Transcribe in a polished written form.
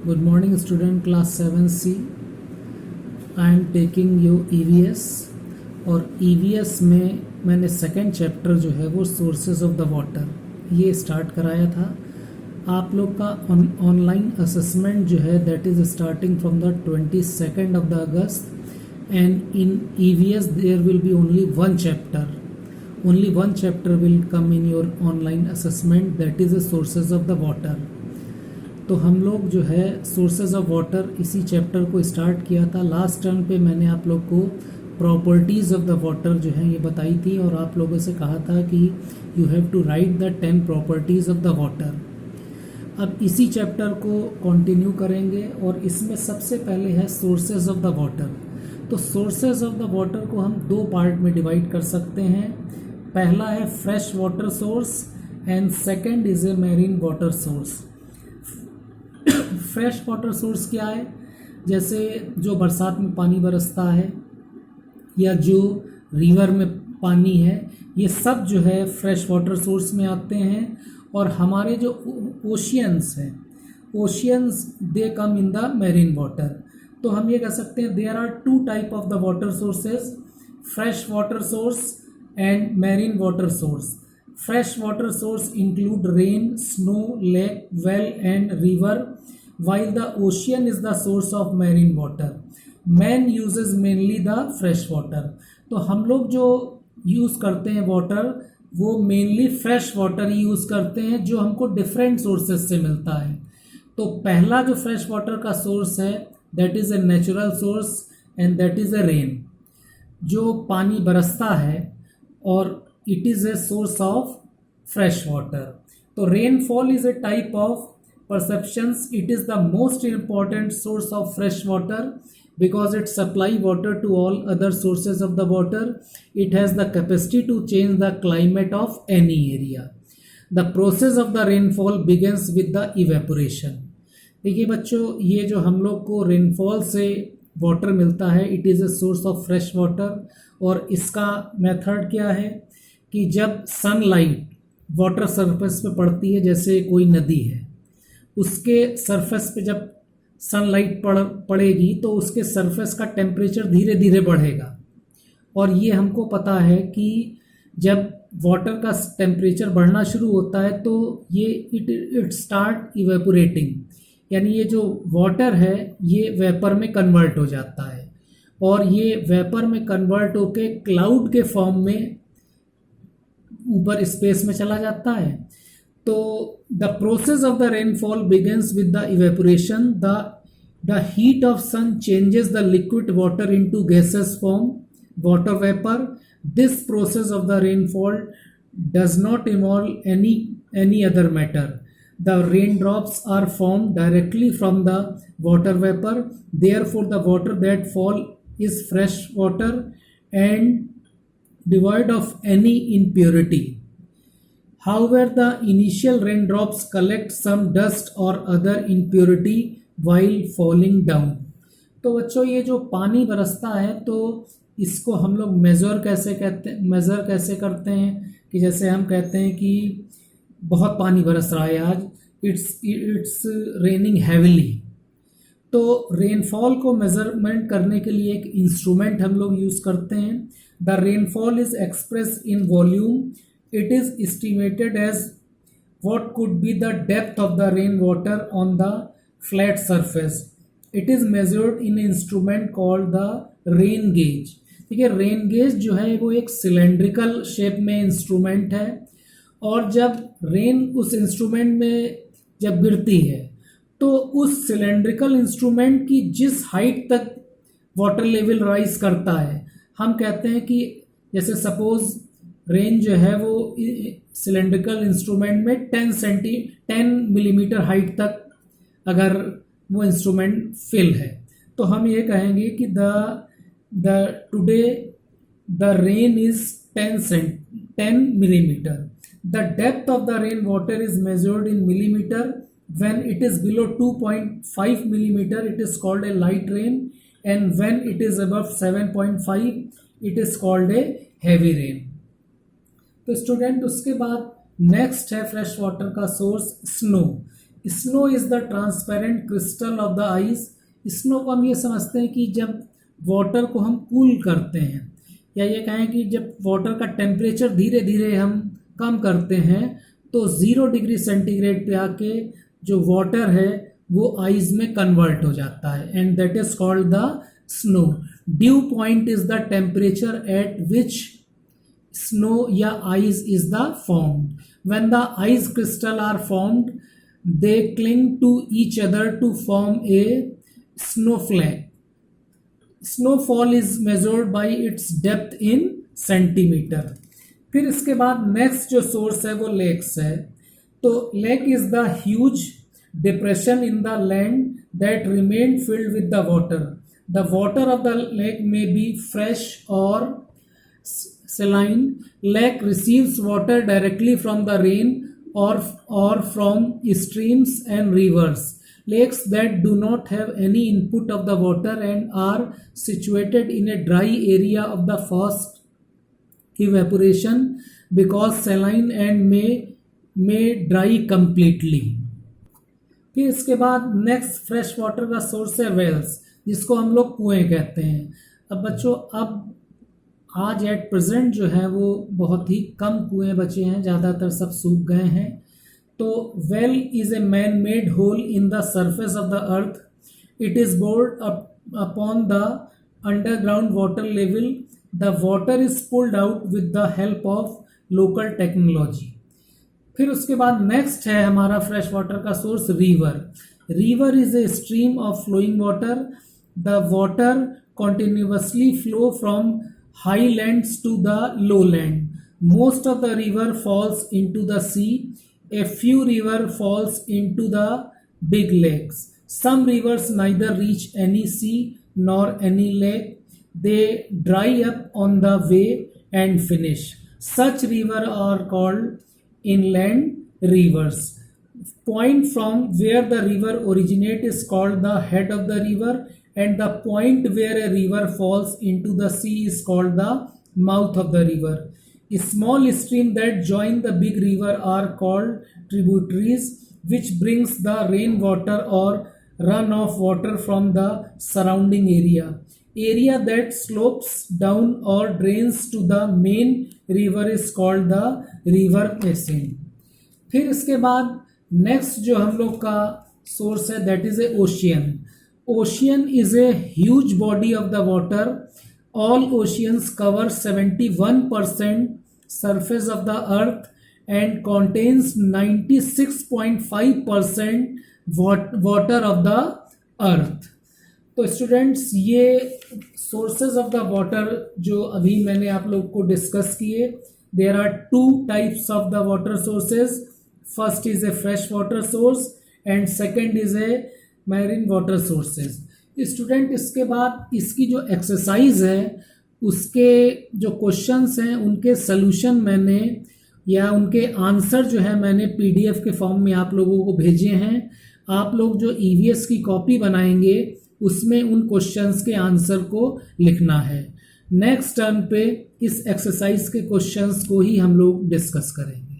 Good morning student, class 7C। I am taking you EVS और EVS में मैंने second chapter जो है वो सोर्सेज ऑफ द वाटर ये स्टार्ट कराया था। आप लोग का ऑनलाइन असेसमेंट जो है that is starting from the 22nd of the August and in EVS there will be only one chapter. Only one chapter will come in your online assessment, that is the sources of the water. तो हम लोग जो है sources of water इसी chapter को start किया था। Last term पे मैंने आप लोग को प्रॉपर्टीज़ ऑफ द वाटर जो है ये बताई थी और आप लोगों से कहा था कि you have to write the 10 properties of the water. अब इसी चैप्टर को कंटिन्यू करेंगे और इसमें सबसे पहले है सोर्सेज ऑफ द वाटर। तो सोर्सेज ऑफ द वाटर को हम दो पार्ट में डिवाइड कर सकते हैं। पहला है fresh water source and second is a marine water source. Fresh water source क्या है? जैसे जो बरसात में पानी बरसता है या जो रिवर में पानी है, ये सब जो है फ्रेश वाटर सोर्स में आते हैं। और हमारे जो ओशियंस हैं, oceans they come in the marine water. तो हम ये कह सकते हैं there are two type of the water sources, fresh water source and marine water source. Fresh water source include rain, snow, lake, well and river, while the ocean is the source of marine water. Man uses mainly the fresh water. तो हम लोग जो use करते हैं water वो mainly fresh water ही use करते हैं जो हमको डिफरेंट सोर्सेज से मिलता है। तो पहला जो फ्रेश वाटर का सोर्स है that is a natural source and that is a rain. जो पानी बरसता है और it is a source of fresh water. तो rainfall is a type of perceptions. It is the most important source of fresh water because it supply water to all other sources of the water. It has the capacity to change the climate of any area. The process of the rainfall begins with the evaporation. देखिए बच्चों, ये जो हम लोग को rainfall से water मिलता है it is a source of fresh water. और इसका मेथड क्या है कि जब सनलाइट वाटर सरफेस पे पड़ती है, जैसे कोई नदी है, उसके सरफेस पे जब सनलाइट पड़ेगी तो उसके सरफेस का टेम्परेचर धीरे धीरे बढ़ेगा। और ये हमको पता है कि जब वाटर का टेम्परेचर बढ़ना शुरू होता है तो ये इट स्टार्ट इवेपोरेटिंग, यानी ये जो वाटर है ये वेपर में कन्वर्ट हो जाता है और ये वेपर में कन्वर्ट होके क्लाउड के फॉर्म में ऊपर स्पेस में चला जाता है। तो the process of the rainfall begins with the evaporation. The heat of sun changes the liquid water into gaseous form, water vapor. This process of the rainfall does not involve any other matter. The raindrops are formed directly from the water vapor. Therefore, the water that fall is fresh water and devoid of any impurity. However, the initial raindrops collect some dust or other impurity while falling down. तो बच्चों, ये जो पानी बरसता है तो इसको हम लोग मेज़र कैसे करते हैं कि जैसे हम कहते हैं कि बहुत पानी बरस रहा है आज, इट्स रेनिंग हैविली। तो रेनफॉल को मेज़रमेंट करने के लिए एक इंस्ट्रूमेंट हम लोग यूज़ करते हैं। The rainfall is expressed in volume. It is estimated as what could be the depth of the rainwater on the flat surface. It is measured in an instrument called the rain gauge. ठीक है, rain gauge जो है वो एक cylindrical shape में instrument है और जब रेन उस इंस्ट्रूमेंट में जब गिरती है तो उस सिलेंड्रिकल इंस्ट्रूमेंट की जिस हाइट तक वाटर लेवल राइज करता है, हम कहते हैं कि जैसे सपोज रेन जो है वो सिलेंड्रिकल इंस्ट्रूमेंट में 10 मिलीमीटर हाइट तक अगर वो इंस्ट्रूमेंट फिल है तो हम ये कहेंगे कि today the rain is 10 millimetre. The depth of the rain water is measured in millimetre. When it is below 2.5 millimetre it is called a light rain and when it is above 7.5 it is called a heavy rain. तो student, उसके बाद next है fresh water का source snow. Snow is the transparent crystal of the ice. Snow को हम ये समझते हैं कि जब वाटर को हम कूल करते हैं, या ये कहें कि जब वाटर का टेम्परेचर धीरे धीरे हम कम करते हैं तो 0 डिग्री सेंटीग्रेड पे आके जो वाटर है वो आइस में कन्वर्ट हो जाता है, and that is called the snow. Due point is the temperature at which snow या ice is the formed. When the ice crystal are formed, they cling to each other to form a snowflake. Snowfall is measured by its depth in centimeter. फिर इसके बाद next जो source है वो lakes है। तो lake is the huge depression in the land that remain filled with the water. The water of the lake may be fresh और saline. Lake receives water directly from the rain or from streams and rivers. Lakes that do not have any input of the water and are situated in a dry area of the fast evaporation because saline and may dry completely. फिर इसके बाद next fresh water का source है Wales, जिसको हम लोग कुएं कहते हैं। अब बच्चों, अब आज एट प्रेजेंट जो है वो बहुत ही कम कुएं बचे हैं, ज़्यादातर सब सूख गए हैं। तो well is a man made hole in the surface of the earth. It is bored upon the underground water level. The water is pulled out with the help of local technology. फिर उसके बाद next है हमारा fresh water का सोर्स river. River is a stream of flowing water. The water continuously flow from highlands to the lowland. Most of the river falls into the sea. A few river falls into the big lakes. Some rivers neither reach any sea nor any lake. They dry up on the way and finish. Such rivers are called inland rivers. Point from where the river originates is called the head of the river, and the point where a river falls into the sea is called the mouth of the river. A small stream that join the big river are called tributaries, which brings the rainwater or runoff water from the surrounding area. Area that slopes down or drains to the main river is called the river basin. फिर इसके बाद next जो हम लोग का source है that is a ocean. Ocean is a huge body of the water. All oceans cover 71% surface of the earth and contains 96.5% water of the earth. तो students, ये सोर्सेज ऑफ द वाटर जो अभी मैंने आप लोग को discuss किए, there are 2 types of the water sources. First is a fresh water source and second is a marine water sources. Students, इसके बाद इसकी जो एक्सरसाइज है उसके जो क्वेश्चंस हैं उनके सलूशन मैंने या उनके आंसर जो है मैंने पीडीएफ के फॉर्म में आप लोगों को भेजे हैं. आप लोग जो ईवीएस की कॉपी बनाएंगे उसमें उन क्वेश्चंस के आंसर को लिखना है. नेक्स्ट टर्न पे इस एक्सरसाइज के क्वेश्चंस को ही हम लोग डिस्कस करेंगे.